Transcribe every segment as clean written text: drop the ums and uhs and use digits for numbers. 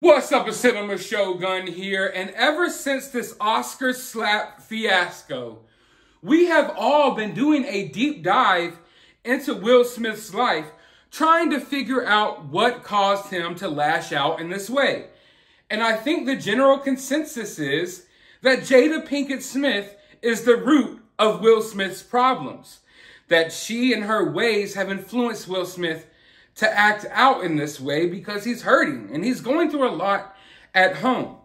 What's up, a Cinema Shogun here, and ever since this Oscar slap fiasco, we have all been doing a deep dive into Will Smith's life, trying to figure out what caused him to lash out in this way. And I think the general consensus is that Jada Pinkett Smith is the root of Will Smith's problems, that she and her ways have influenced Will Smith to act out in this way because he's hurting and he's going through a lot at home.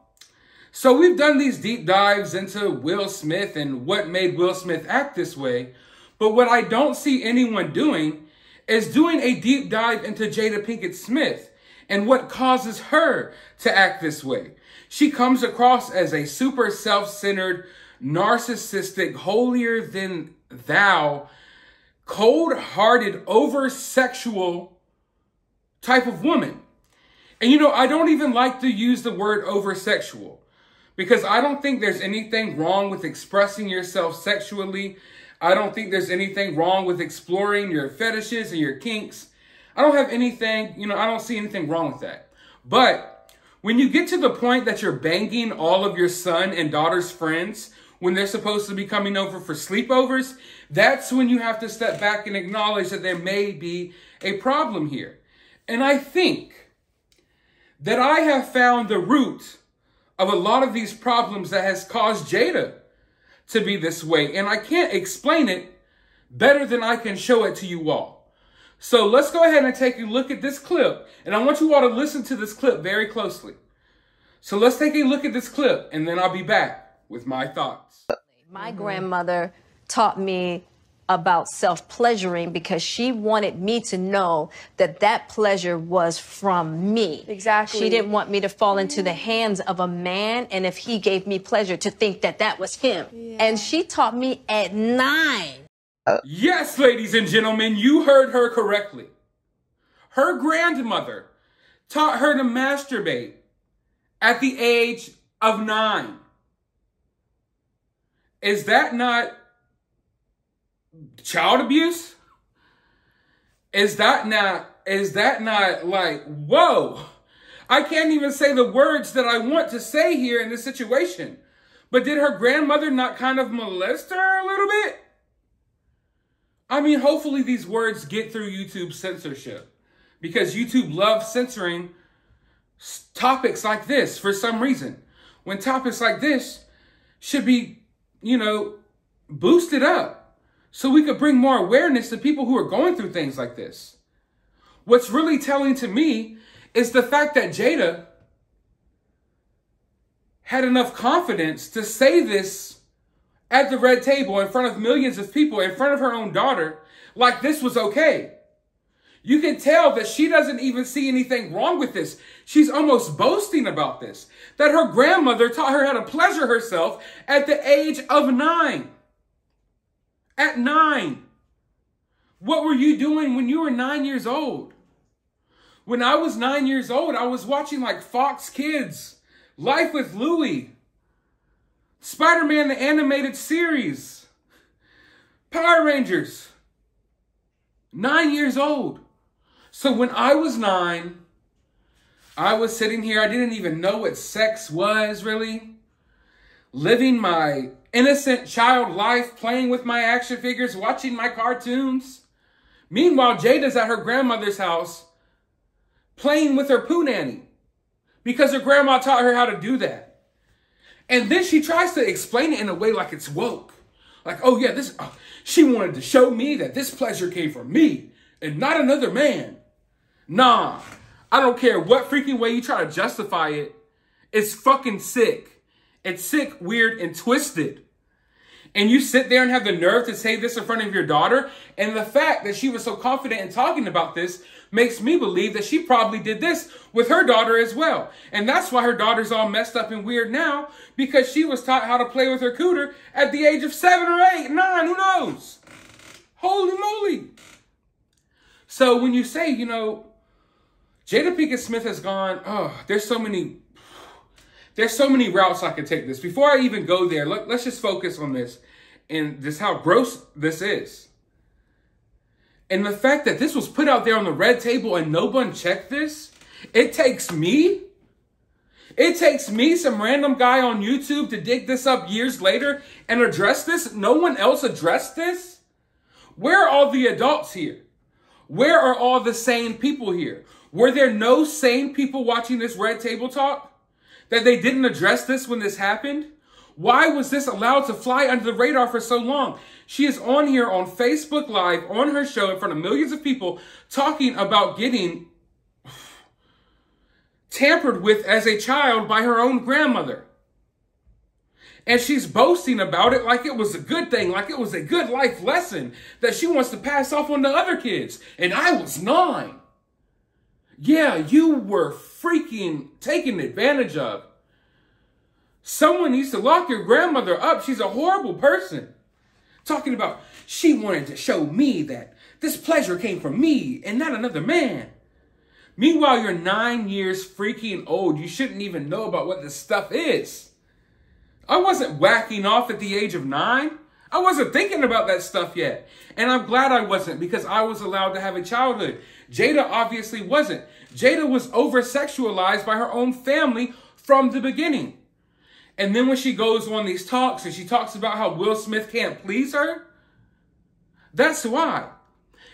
So we've done these deep dives into Will Smith and what made Will Smith act this way. But what I don't see anyone doing is doing a deep dive into Jada Pinkett Smith and what causes her to act this way. She comes across as a super self-centered, narcissistic, holier than thou, cold-hearted, over-sexual type of woman. And you know, I don't even like to use the word over-sexual because I don't think there's anything wrong with expressing yourself sexually. I don't think there's anything wrong with exploring your fetishes and your kinks. I don't have anything, I don't see anything wrong with that. But when you get to the point that you're banging all of your son and daughter's friends when they're supposed to be coming over for sleepovers, that's when you have to step back and acknowledge that there may be a problem here. And I think that I have found the root of a lot of these problems that has caused Jada to be this way. And I can't explain it better than I can show it to you all. So let's go ahead and take a look at this clip. And I want you all to listen to this clip very closely. So let's take a look at this clip and then I'll be back with my thoughts. My grandmother taught me about self-pleasuring because she wanted me to know that that pleasure was from me. Exactly. She didn't want me to fall into the hands of a man, and if he gave me pleasure, to think that that was him. Yeah. And she taught me at 9. Yes, ladies and gentlemen, you heard her correctly. Her grandmother taught her to masturbate at the age of 9. Is that not child abuse? Is that not like, whoa? I can't even say the words that I want to say here in this situation. But did her grandmother not kind of molest her a little bit? I mean, hopefully these words get through YouTube censorship, because YouTube loves censoring topics like this for some reason, when topics like this should be, boosted up, so we could bring more awareness to people who are going through things like this. What's really telling to me is the fact that Jada had enough confidence to say this at the red table in front of millions of people, in front of her own daughter, like this was okay. You can tell that she doesn't even see anything wrong with this. She's almost boasting about this, that her grandmother taught her how to pleasure herself at the age of 9. At 9. What were you doing when you were 9 years old? When I was 9 years old, I was watching like Fox Kids, Life with Louie, Spider-Man the Animated Series, Power Rangers. 9 years old. So when I was 9, I was sitting here, I didn't even know what sex was really, living my innocent child life, playing with my action figures, watching my cartoons. Meanwhile, Jada's at her grandmother's house playing with her poo nanny because her grandma taught her how to do that. And then she tries to explain it in a way like it's woke. Like, oh yeah, she wanted to show me that this pleasure came from me and not another man. Nah, I don't care what freaking way you try to justify it. It's fucking sick. It's sick, weird, and twisted. And you sit there and have the nerve to say this in front of your daughter. And the fact that she was so confident in talking about this makes me believe that she probably did this with her daughter as well. And that's why her daughter's all messed up and weird now, because she was taught how to play with her cooter at the age of 7 or 8, 9, who knows? Holy moly. So when you say, Jada Pinkett Smith has gone, there's so many routes I could take this. Before I even go there, let's just focus on this and just how gross this is. And the fact that this was put out there on the red table and no one checked this, it takes me It takes me, some random guy on YouTube, to dig this up years later and address this. No one else addressed this. Where are all the adults here? Where are all the sane people here? Were there no sane people watching this Red Table Talk? That they didn't address this when this happened? Why was this allowed to fly under the radar for so long? She is on here on Facebook Live, on her show, in front of millions of people, talking about getting tampered with as a child by her own grandmother. And she's boasting about it like it was a good thing, like it was a good life lesson that she wants to pass off on to other kids. And I was 9. Yeah, you were freaking taken advantage of. Someone needs to lock your grandmother up. She's a horrible person. Talking about, she wanted to show me that this pleasure came from me and not another man. Meanwhile, you're 9 years freaking old. You shouldn't even know about what this stuff is. I wasn't whacking off at the age of 9. I wasn't thinking about that stuff yet. And I'm glad I wasn't, because I was allowed to have a childhood. Jada obviously wasn't. Jada was over-sexualized by her own family from the beginning. And then when she goes on these talks and she talks about how Will Smith can't please her, that's why.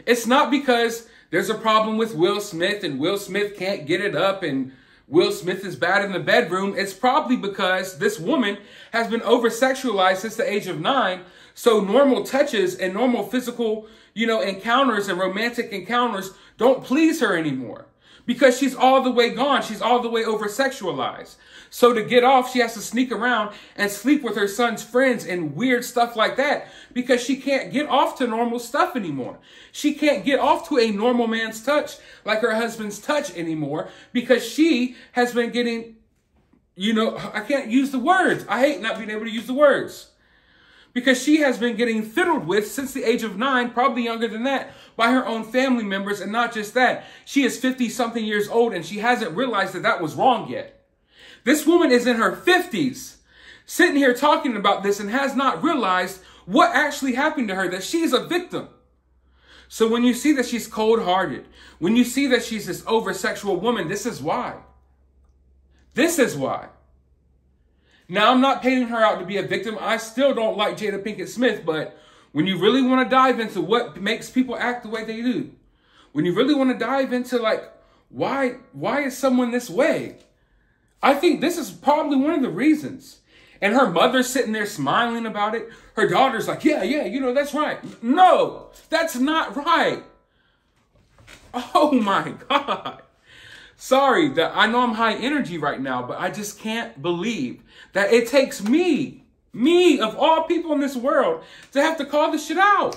It's not because there's a problem with Will Smith and Will Smith can't get it up and Will Smith is bad in the bedroom. It's probably because this woman has been over-sexualized since the age of 9. So normal touches and normal physical, encounters and romantic encounters don't please her anymore. Because she's all the way gone. She's all the way over-sexualized. So to get off, she has to sneak around and sleep with her son's friends and weird stuff like that. Because she can't get off to normal stuff anymore. She can't get off to a normal man's touch like her husband's touch anymore. Because she has been getting, I can't use the words. I hate not being able to use the words. Because she has been getting fiddled with since the age of 9, probably younger than that, by her own family members. And not just that, she is 50-something years old and she hasn't realized that that was wrong yet. This woman is in her 50s, sitting here talking about this and has not realized what actually happened to her, that she's a victim. So when you see that she's cold-hearted, when you see that she's this over-sexual woman, this is why. This is why. Now, I'm not painting her out to be a victim. I still don't like Jada Pinkett Smith, but when you really want to dive into what makes people act the way they do, when you really want to dive into, why is someone this way? I think this is probably one of the reasons. And her mother's sitting there smiling about it. Her daughter's like, yeah, that's right. No, that's not right. Oh my God. Sorry that I know I'm high energy right now, but I just can't believe that it takes me of all people in this world, to have to call this shit out.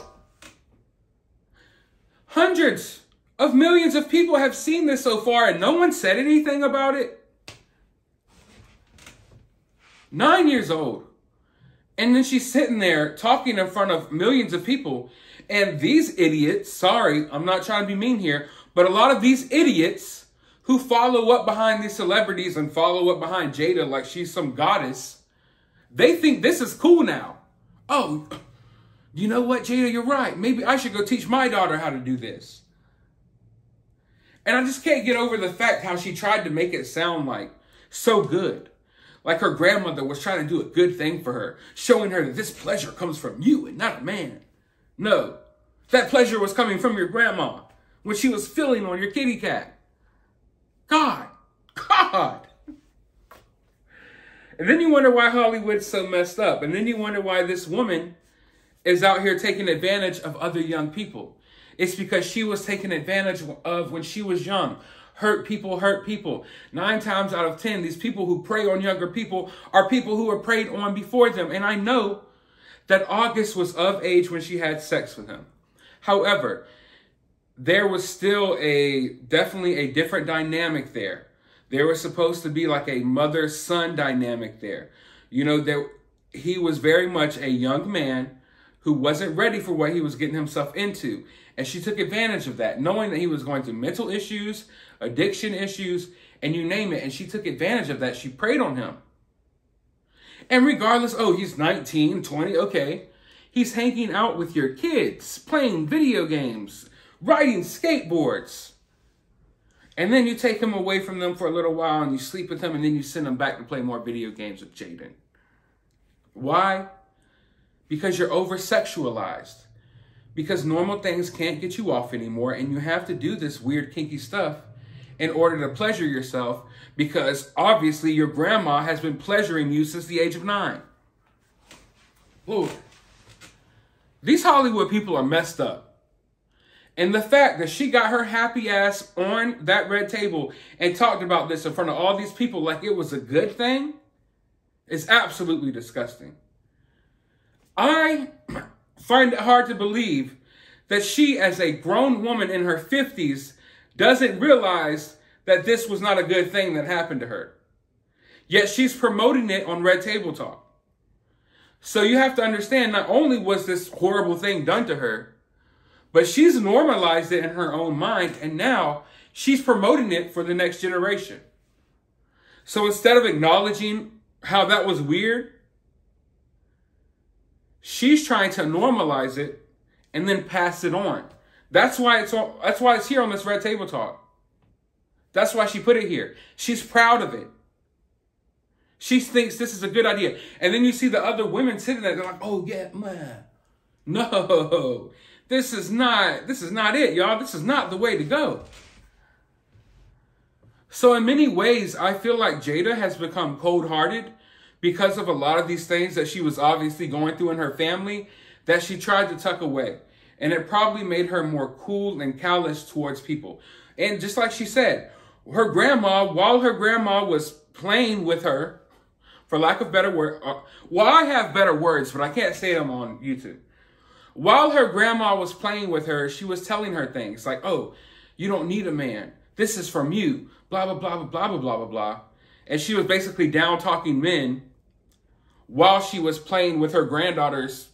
Hundreds of millions of people have seen this so far and no one said anything about it. 9 years old. And then she's sitting there talking in front of millions of people. And these idiots, sorry, I'm not trying to be mean here, but a lot of these idiots who follow up behind these celebrities and follow up behind Jada like she's some goddess, they think this is cool now. Oh, you know what, Jada, you're right. Maybe I should go teach my daughter how to do this. And I just can't get over the fact how she tried to make it sound like so good. Like her grandmother was trying to do a good thing for her, showing her that this pleasure comes from you and not a man. No, that pleasure was coming from your grandma when she was filling on your kitty cat. God. And then you wonder why Hollywood's so messed up. And then you wonder why this woman is out here taking advantage of other young people. It's because she was taken advantage of when she was young. Hurt people hurt people. 9 times out of 10, these people who prey on younger people are people who were preyed on before them. And I know that August was of age when she had sex with him. However, there was still definitely a different dynamic there. There was supposed to be like a mother-son dynamic there. He was very much a young man who wasn't ready for what he was getting himself into. And she took advantage of that, knowing that he was going through mental issues, addiction issues, and you name it. And she took advantage of that. She preyed on him. And regardless, he's 19, 20, okay. He's hanging out with your kids, playing video games, riding skateboards. And then you take him away from them for a little while and you sleep with him and then you send him back to play more video games with Jaden. Why? Because you're over-sexualized. Because normal things can't get you off anymore and you have to do this weird kinky stuff in order to pleasure yourself because obviously your grandma has been pleasuring you since the age of 9. Ooh. These Hollywood people are messed up. And the fact that she got her happy ass on that red table and talked about this in front of all these people like it was a good thing is absolutely disgusting. I find it hard to believe that she, as a grown woman in her 50s, doesn't realize that this was not a good thing that happened to her. Yet she's promoting it on Red Table Talk. So you have to understand, not only was this horrible thing done to her, but she's normalized it in her own mind, and now she's promoting it for the next generation. So instead of acknowledging how that was weird, she's trying to normalize it and then pass it on. That's why it's here on this Red Table Talk. That's why she put it here. She's proud of it. She thinks this is a good idea. And then you see the other women sitting there, they're like, oh yeah, man. No. This is not it, y'all. This is not the way to go. So in many ways, I feel like Jada has become cold-hearted because of a lot of these things that she was obviously going through in her family that she tried to tuck away. And it probably made her more cool and callous towards people. And just like she said, her grandma, while her grandma was playing with her, for lack of better word, well, I have better words, but I can't say them on YouTube. While her grandma was playing with her, she was telling her things like, oh, you don't need a man. This is from you. Blah, blah, blah, blah, blah, blah, blah, blah, blah. And she was basically down-talking men while she was playing with her granddaughters.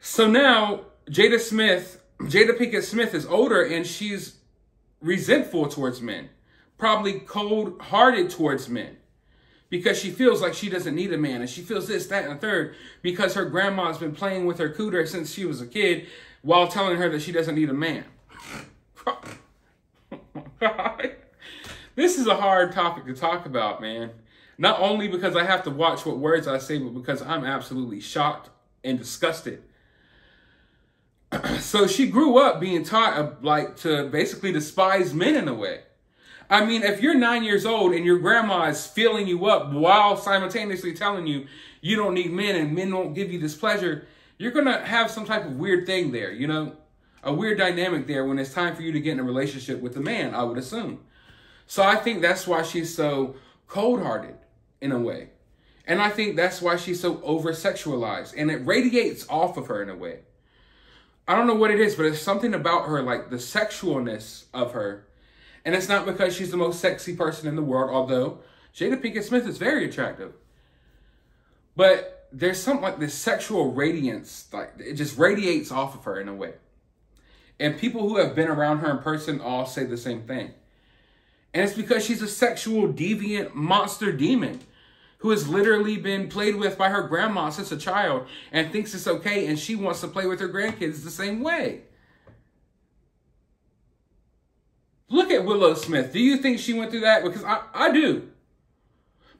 So now, Jada Pinkett Smith is older and she's resentful towards men. Probably cold-hearted towards men. Because she feels like she doesn't need a man. And she feels this, that, and the third. Because her grandma's been playing with her cooter since she was a kid while telling her that she doesn't need a man. Oh my God. This is a hard topic to talk about, man. Not only because I have to watch what words I say, but because I'm absolutely shocked and disgusted. So she grew up being taught to basically despise men in a way. I mean, if you're 9 years old and your grandma is filling you up while simultaneously telling you you don't need men and men won't give you this pleasure, you're going to have some type of weird thing there, you know, a weird dynamic there when it's time for you to get in a relationship with a man, I would assume. So I think that's why she's so cold-hearted in a way. And I think that's why she's so over-sexualized and it radiates off of her in a way. I don't know what it is, but it's something about her, like the sexualness of her. And it's not because she's the most sexy person in the world, although Jada Pinkett Smith is very attractive. But there's something like this sexual radiance, like it just radiates off of her in a way. And people who have been around her in person all say the same thing. And it's because she's a sexual deviant monster demon who has literally been played with by her grandma since a child and thinks it's okay and she wants to play with her grandkids the same way. Look at Willow Smith. Do you think she went through that? Because I do.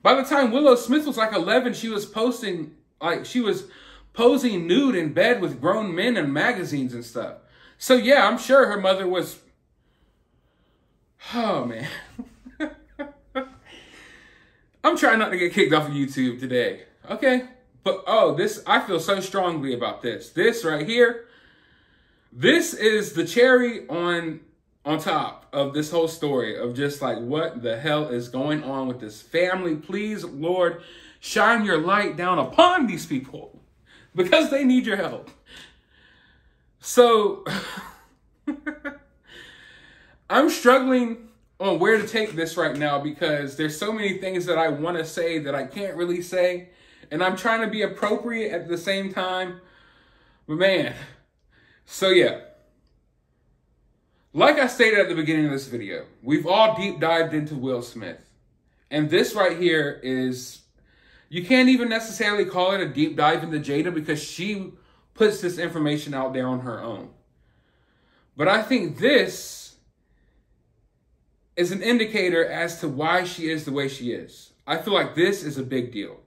By the time Willow Smith was like 11, she was posing nude in bed with grown men in magazines and stuff. So yeah, I'm sure her mother was, oh man. I'm trying not to get kicked off of YouTube today. Okay. But I feel so strongly about this. This right here, this is the cherry on top of this whole story of just like, what the hell is going on with this family? Please, Lord, shine your light down upon these people because they need your help. So I'm struggling on where to take this right now because there's so many things that I want to say that I can't really say. And I'm trying to be appropriate at the same time. But man, so yeah. Like I stated at the beginning of this video, we've all deep dived into Will Smith. And this right here is, you can't even necessarily call it a deep dive into Jada because she puts this information out there on her own. But I think this is an indicator as to why she is the way she is. I feel like this is a big deal.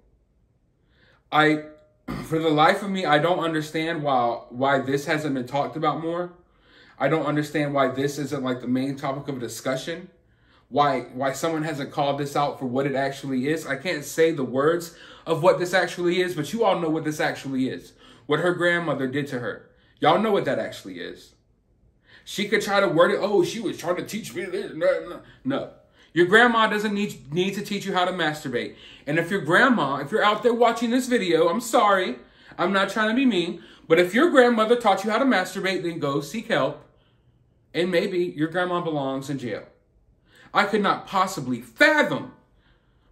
For the life of me, I don't understand why this hasn't been talked about more. I don't understand why this isn't like the main topic of discussion. Why someone hasn't called this out for what it actually is. I can't say the words of what this actually is, but you all know what this actually is. What her grandmother did to her. Y'all know what that actually is. She could try to word it, oh, she was trying to teach me this. No. Your grandma doesn't need to teach you how to masturbate. And if you're out there watching this video, I'm sorry. I'm not trying to be mean. But if your grandmother taught you how to masturbate, then go seek help. And maybe your grandma belongs in jail. I could not possibly fathom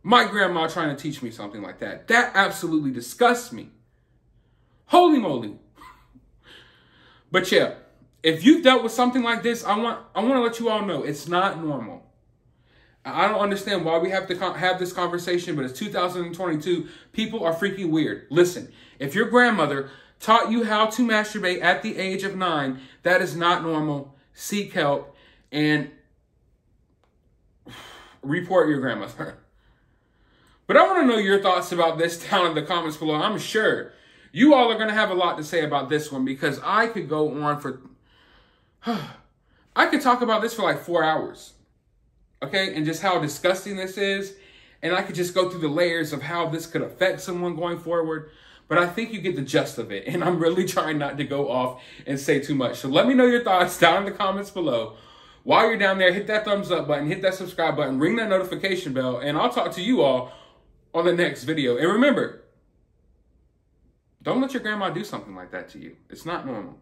my grandma trying to teach me something like that. That absolutely disgusts me. Holy moly. But yeah, if you've dealt with something like this, I want to let you all know it's not normal. I don't understand why we have to have this conversation, but it's 2022. People are freaking weird. Listen, if your grandmother taught you how to masturbate at the age of 9, that is not normal. Seek help and report your grandmother. But I want to know your thoughts about this down in the comments below. I'm sure you all are going to have a lot to say about this one because I could go on for... I could talk about this for like 4 hours. Okay? And just how disgusting this is. And I could just go through the layers of how this could affect someone going forward. But I think you get the gist of it. And I'm really trying not to go off and say too much. So let me know your thoughts down in the comments below. While you're down there, hit that thumbs up button, hit that subscribe button, ring that notification bell, and I'll talk to you all on the next video. And remember, don't let your grandma do something like that to you. It's not normal.